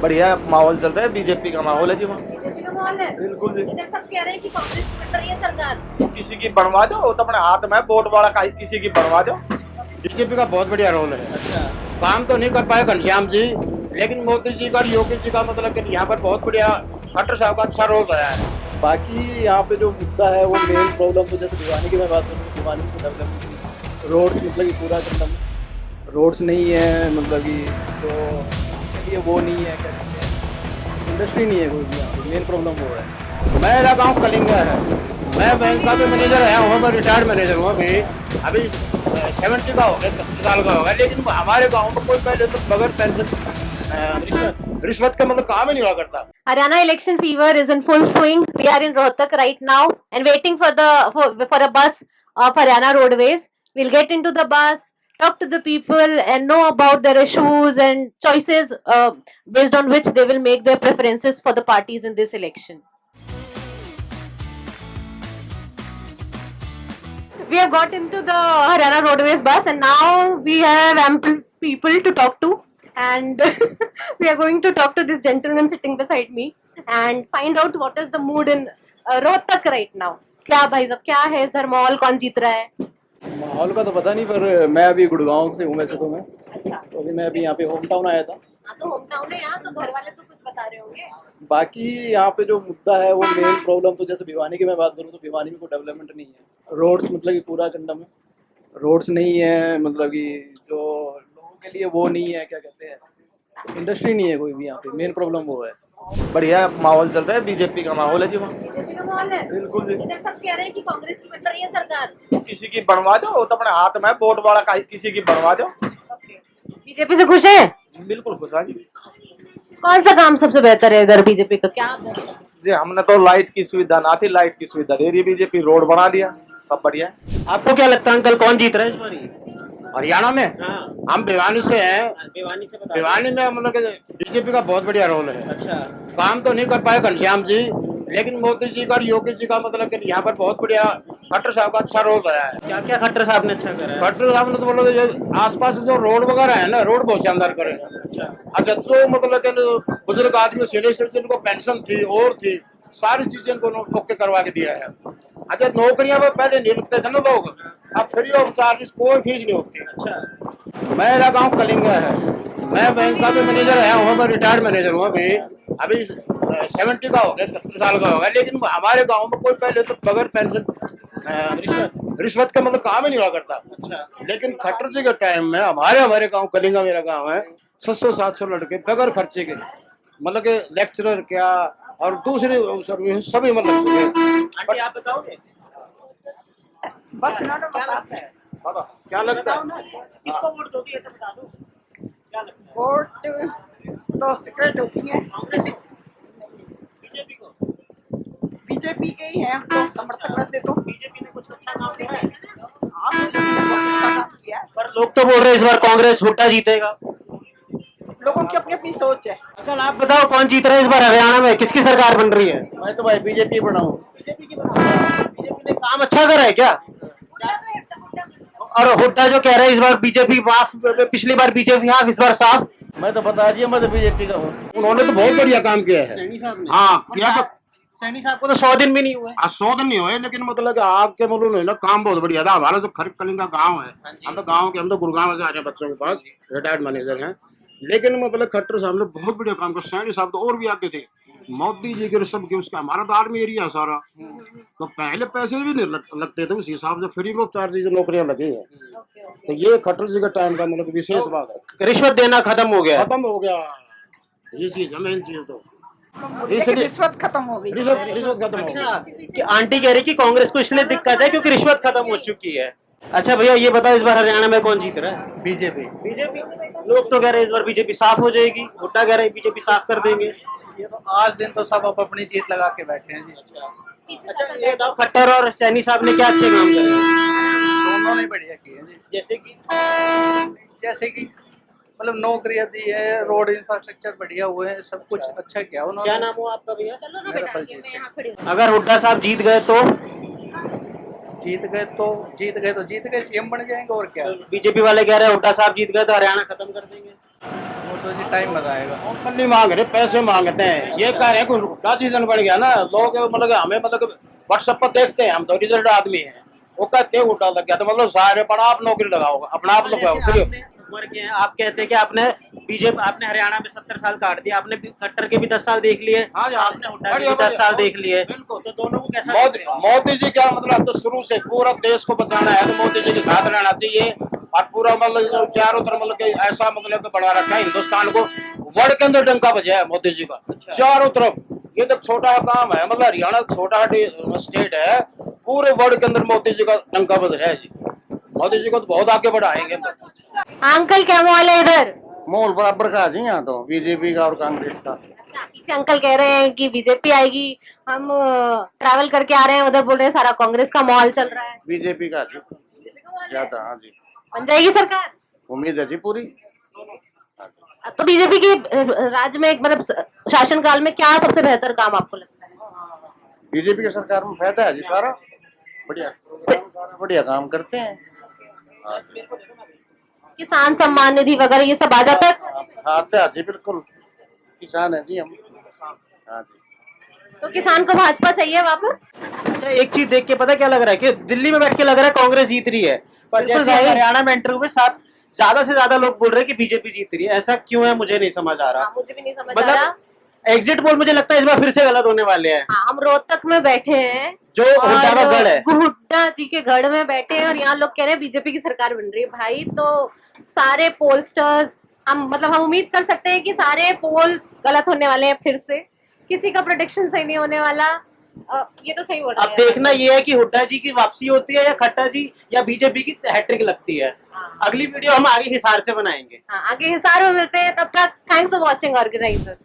बढ़िया माहौल चल रहा है, बीजेपी का माहौल है जी वहाँ। बीजेपी का माहौल है। बिल्कुल जी। इधर सब कह रहे हैं कि कांग्रेस की बन रही है सरकार। किसी की बनवा दो, वो तो अपने हाथ में है, वोट वाला किसी की बनवा दो। बीजेपी का बहुत बढ़िया रोल है। अच्छा। काम तो नहीं कर पाए घनश्याम जी, लेकिन मोदी जी का और योगी जी का मतलब कि यहाँ पर बहुत बढ़िया खट्टर साहब का अच्छा रोल रहा है। बाकी यहाँ पे जो मुद्दा है वो मेन प्रॉब्लम तो जैसे भिवानी की मैं बात करूँ तो भिवानी को डेवलपमेंट रोड मतलब कि पूरा एकदम रोड्स नहीं है, मतलब कि जो ये वो नहीं है, क्या कहते हैं, इंडस्ट्री नहीं है कोई भी यहाँ पे, मेन प्रॉब्लम वो है। मेरा गांव कलिंगा है, मैं बैंक का भी मैनेजर है, वहाँ पर रिटायर्ड मैनेजर हूँ अभी 70 का हो गया, 70 साल का होगा, लेकिन हमारे गाँव में कोई पहले तो बगैर पेंशन रिश्वत का मतलब काम ही नहीं हुआ करता। Haryana election fever is in full swing. We are in Rohtak right now and waiting for a bus of Haryana Roadways. We'll get into the bus, talk to the people, and know about their issues and choices based on which they will make their preferences for the parties in this election. We have got into the Haryana Roadways bus, and now we have ample people to talk to. And we are going to talk to this gentleman sitting beside me and find out what is the mood in Rohtak right now. क्या भाई साहब क्या है इधर माहौल कौन जीत रहा है? माहौल का तो पता नहीं, पर मैं अभी गुड़गांव से हूँ वैसे तो मैं, अच्छा, तो अभी मैं अभी यहाँ पे होम टाउन आया था। हाँ तो होम टाउन है यहाँ, तो घर वाले तो कुछ बता रहे होंगे। बाकी यहाँ पे जो मुद्दा है वो मेन प्रॉब्लम तो जैसे भिवानी की मैं बात करूँ तो भिवानी में कोई डेवलपमेंट नहीं है, रोड्स मतलब कि पूरा कंडम है, रोड्स नहीं है, मतलब कि जो लोगों के लिए वो नहीं है, क्या कहते हैं, इंडस्ट्री नहीं है कोई भी यहाँ पे, मेन प्रॉब्लम वो है। बढ़िया माहौल चल रहा है, बीजेपी का माहौल है जी वहाँ। बीजेपी का माहौल है। बिल्कुल जी। इधर सब कह रहे हैं कि कांग्रेस की बन रही है सरकार। किसी की बनवा दो, वो तो अपने हाथ में है, वोट वाला किसी की बनवा दो। बीजेपी से खुश है? बिल्कुल खुश है जी। कौन सा काम सबसे बेहतर है इधर बीजेपी का, क्या जी हमने तो लाइट की सुविधा ना थी, लाइट की सुविधा दे रही है बीजेपी, रोड बना दिया, सब बढ़िया है। आपको क्या लगता है अंकल कौन जीत रहा है इस बारी? हरियाणा में हाँ, हम भिवानी से हैं। भिवानी से बता भिवानी में मतलब कि बीजेपी का बहुत बढ़िया रोल है। अच्छा, काम तो नहीं कर पाए घनश्याम जी, लेकिन मोदी जी का और योगी जी का मतलब कि यहाँ पर बहुत बढ़िया खट्टर साहब का अच्छा रोल रहा है। क्या क्या खट्टर साहब ने अच्छा करा है? खट्टर साहब ने तो मतलब जो आसपास जो रोड वगैरह है ना, रोड बहुत शानदार करे हैं। अच्छा, जो मतलब कि बुजुर्ग आदमी सीनियर सिटीजन को पेंशन थी और थी, सारी चीजें को ओके करवा के दिया है। अच्छा, नौकरियां में पहले नहीं लगते थे ना लोग, अब फ्री ऑफ चार्ज कोई फीस नहीं होती। अच्छा, मेरा गांव कलिंगा है, मैं बैंक का भी मैनेजर है, वहाँ पर रिटायर्ड मैनेजर हूँ अभी 70 का हो गया, 70 साल का होगा, लेकिन हमारे गांव में कोई पहले तो बगैर पेंशन रिश्वत का मतलब काम ही नहीं हुआ करता। अच्छा, लेकिन खट्टर जी के टाइम में हमारे गांव कलिंगा मेरा गांव है, 600-700 लड़के बगैर खर्चे के, मतलब के लेक्चरर क्या और दूसरी सर्विस सभी मतलब आंटी आप बताओगे बस इन्होंने बताते हैं। क्या लगता है? किसको वोट दोगे ये तो बता दो, क्या लगता है? वोट तो सीक्रेट होती है, कांग्रेस को, बीजेपी को? बीजेपी के ही हैं हम लोग समर्थक। वैसे तो बीजेपी ने कुछ अच्छा काम किया है, आप लोगों ने बहुत अच्छा काम किया है। पर लोग तो बोल रहे हैं इस बार कांग्रेस हुड्डा जीतेगा। लोगों की अपनी अपनी सोच है। अंकल आप बताओ कौन जीत रहा है इस बार हरियाणा में, किसकी सरकार बन रही है? मैं तो भाई बीजेपी बनाऊँ। बीजेपी की बीजेपी ने काम अच्छा करा है क्या? और हुड्डा जो कह रहे हैं इस बार बीजेपी माफ, पिछली बार बीजेपी हाफ, इस बार साफ। मैं तो बता दिया, मैं तो बीजेपी का हूँ। उन्होंने तो बहुत बढ़िया काम किया है। सैनी साहब ने, हाँ किया तो सैनी साहब को तो 100 दिन भी नहीं हुए। 100 दिन नहीं हुए, लेकिन मतलब कि आपके मुल्क में ना काम बहुत बढ़िया था। हमारा जो खरीफ कलिंगा गांव है, हम तो गांव के, हम तो गुड़गांव से आ रहे हैं बच्चों के पास, रिटायर्ड मैनेजर हैं, लेकिन मतलब खट्टर साहब ने बहुत बढ़िया काम किया। सैनी साहब तो और भी आगे थे, मोदी जी के सब के उसका, हमारा तो आर्मी एरिया सारा, तो पहले पैसे भी नहीं लगते थे, उस हिसाब से फ्री ऑफ चार्ज नौकरियां लगी हैं। तो ये खट्टर जी का टाइम का मतलब विशेष बात है। रिश्वत देना खत्म हो गया, खत्म हो गया, ये चीज है मेन चीज। तो लेकिन रिश्वत खत्म हो गई। रिश्वत खत्म हो अच्छा गई। कि आंटी कह रही कि कांग्रेस को इसलिए दिक्कत है क्योंकि रिश्वत खत्म हो चुकी है। अच्छा भैया ये बताओ इस बार हरियाणा में कौन जीत रहा है? बीजेपी। बीजेपी। लोग तो कह रहे हैं इस बार बीजेपी साफ हो जाएगी, हुड्डा कह रहे हैं बीजेपी साफ कर देंगे। ये तो आज दिन तो सब अपनी जीत लगा के बैठे हैं जी। अच्छा ये बताओ खट्टर और सैनी साहब ने क्या अच्छे काम करे? दोनों ने बढ़िया किए हैं जी। जैसे कि मतलब नौकरियां दी है, रोड इंफ्रास्ट्रक्चर बढ़िया हुए हैं, सब कुछ अच्छा किया उन्होंने। क्या नाम हुआ आपका भैया? मेरा बलजीत सिंह। अगर हुड्डा साहब जीत गए तो जीत गए सीएम बन जाएंगे और क्या। बीजेपी वाले कह रहे हैं हुड्डा साहब जीत गए तो हरियाणा खत्म कर देंगे। तो जी टाइम बताएगा। ओपनली मांग रहे, पैसे मांगते हैं, ये कह रहे हैं कि हुड्डा सीजन बढ़ गया ना, लोग मतलब हमें मतलब व्हाट्सएप पर देखते हैं, हम तो रिजल्ट आदमी हैं, वो कहते हैं हुड्डा लग गया, तो मतलब सारे पड़ा आप नौकरी लगाओ, अपना आप लगाओ फ्री। उम्र के हैं, आप कहते हैं कि आपने बीजेपी, आपने हरियाणा में 70 साल काट दिया, आपने खट्टर के भी 10 साल देख लिए, हाँ जी, आपने हुड्डा के भी बढ़िया, 10 साल बढ़िया। देख लिए, बिल्कुल। तो दोनों को कैसा देखते हो? मोदी जी क्या मतलब, तो शुरू से पूरा देश को बचाना है तो मोदी जी के साथ रहना चाहिए, और पूरा मतलब जो चारों तरफ मतलब कि ऐसा मतलब बना रखा है हिंदुस्तान को, वर्ल्ड के अंदर डंका बजा है मोदी जी का चारों तरफ। ये तो छोटा काम है, मतलब हरियाणा छोटा स्टेट है, पूरे वर्ल्ड के अंदर मोदी जी का डंका बज रहा है जी। मोदी जी को तो बहुत आगे बढ़ाएंगे। अंकल क्या माहौल है इधर? माहौल बराबर का है जी यहाँ तो, बीजेपी का और कांग्रेस का। अच्छा, पीछे अंकल कह रहे हैं कि बीजेपी आएगी, हम ट्रैवल करके आ रहे हैं, उधर बोल रहे हैं सारा कांग्रेस का माहौल चल रहा है। बीजेपी का जी बीजेपी का माहौल है। ज्यादा। हाँ जी, बन जाएगी सरकार? उम्मीद है जी पूरी। तो बीजेपी की राज्य में मतलब शासनकाल में क्या सबसे बेहतर काम आपको लगता है? बीजेपी की सरकार में फायदा है जी सारा, बढ़िया काम करते हैं। किसान सम्मान निधि वगैरह ये सब आ जाता है? आते हैं जी, बिल्कुल किसान है जी हम। हाँ जी। तो किसान को भाजपा चाहिए वापस? अच्छा, एक चीज देख के पता क्या लग रहा है कि दिल्ली में बैठ के लग रहा है कांग्रेस जीत रही है, पर बिल्कुल जैसे भाई। हरियाणा में इंटरव्यू में साथ ज्यादा से ज्यादा लोग बोल रहे हैं कि बीजेपी जीत रही है। ऐसा क्यों है, मुझे नहीं समझ आ रहा। हाँ, मुझे भी नहीं समझ आ रहा। मतलब एग्जिट पोल मुझे लगता है इस बार फिर से गलत होने वाले हैं। हाँ, हम रोहतक में बैठे हैं, जो हुड्डा का गढ़ है, हुड्डा जी के गढ़ में बैठे हैं, और यहाँ लोग कह रहे हैं बीजेपी की सरकार बन रही है। भाई तो सारे पोलस्टर्स, हम उम्मीद कर सकते हैं कि सारे पोल्स गलत होने वाले हैं फिर से, किसी का प्रोडिक्शन सही नहीं होने वाला। ये तो सही बोल रहे अब हैं। देखना ये है कि हुड्डा जी की वापसी होती है या खट्टर जी या बीजेपी की हैट्रिक लगती है। हाँ। अगली वीडियो हम आगे हिसार से बनाएंगे। हाँ, आगे हिसार में मिलते हैं, तब तक थैंक्स फॉर वॉचिंग ऑर्गेनाइजर।